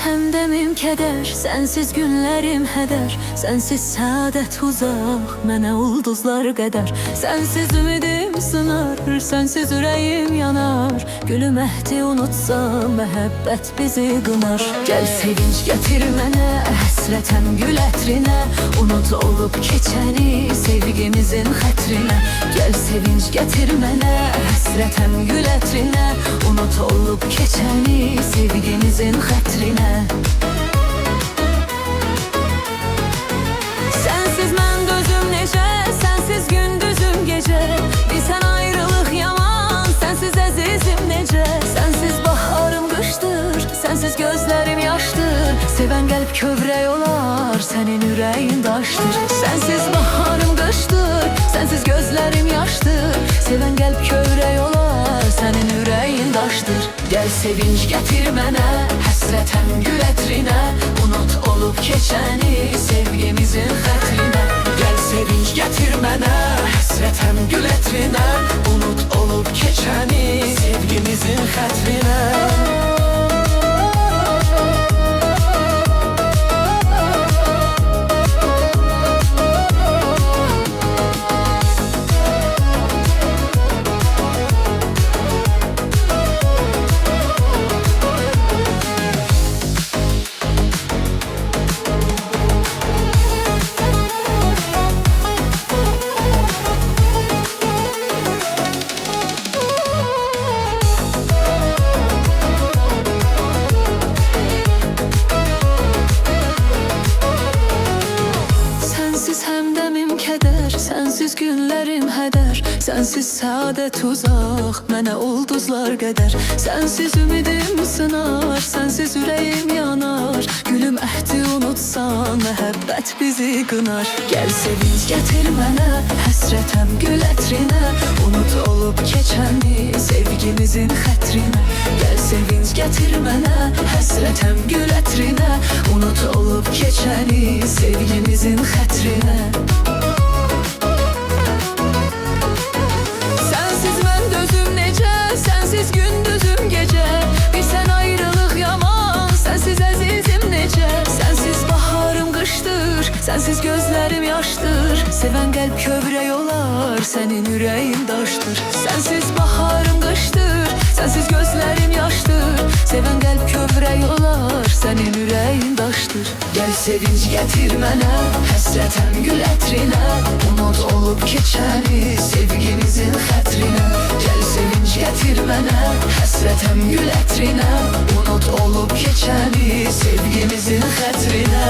həmdəmim kədər, sənsiz günlərim hədər. Sənsiz səadət uzaq, mənə ulduzlar qədər. Sənsiz ümidim sınar, sənsiz ürəyim yanar. Gülüm əhdi unutsam, məhəbbət bizi qınar. Gəl sevinç gətir mənə, həsrətəm gül ətrinə. Unut olub keçəni, sevgimizin xətrinə. Gəl sevinç gətir mənə, həsrətəm gül ətrinə. Unut olub keçəni, sevgimizin xətrinə. Sənsiz mən dözüm necə, sənsiz gündüzüm gecə. Bilsən ayrılıq yaman, sənsiz əzizim necə. Sənsiz baharım qışdır, sənsiz gözlərim yaşdır. Sevən qəlb kövrək olar, sənin ürəyin daşdır. Sənsiz baharım qışdır, sənsiz gözlərim yaşdır. Sevən qəlb kövrək olar, sənin ürəyin daşdır. Gəl sevinç gətir mənə, həsrətəm gül ətrinə. Unut olub keçəni, sevgimizin xətrinə. Gəl sevinç gətir mənə, həsrətəm gül ətrinə. Unut olub keçəni, sevgimizin xətrinə. Sənsiz günlərim hədər, sənsiz səadət uzaq, mənə ulduzlar qədər. Sənsiz ümidim sınar, sənsiz ürəyim yanar. Gülüm əhdi unutsan, məhəbbət bizi qınar. Gəl sevinç gətir mənə, həsrətəm gül ətrinə. Unut olub keçəni, sevgimizin xətrinə. Gəl sevinç gətir mənə, həsrətəm gül ətrinə. Unut olub keçəni, sevgimizin xətrinə. Sənsiz gündüzüm gecə, bilsən ayrılıq yaman. Sənsiz əzizim necə. Sənsiz baharım qışdır, sənsiz gözlərim yaşdır. Sevən qəlb kövrək olar, sənin ürəyin daşdır. Sənsiz baharım qışdır, sənsiz gözlərim yaşdır. Sevən qəlb kövrək olar, sənin ürəyin daşdır. Gəl sevinç gətir mənə, həsrətəm gül ətrinə. Unut olub keçəni, sevgimizin xətrinə. Gəl sevinç gətir mənə, həsrətəm gül ətrinə. Unut olub keçəni, sevgimizin xətrinə.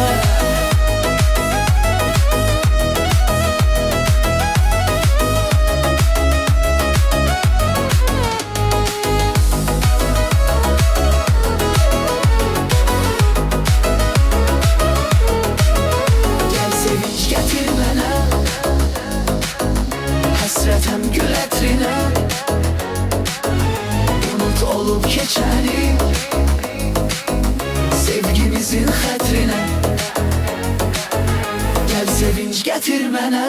Gəl sevinç gətir mənə, həsrətəm gül ətrinə. Unut olub keçəni, sevgimizin xətrinə. Gəl sevinç gətir mənə.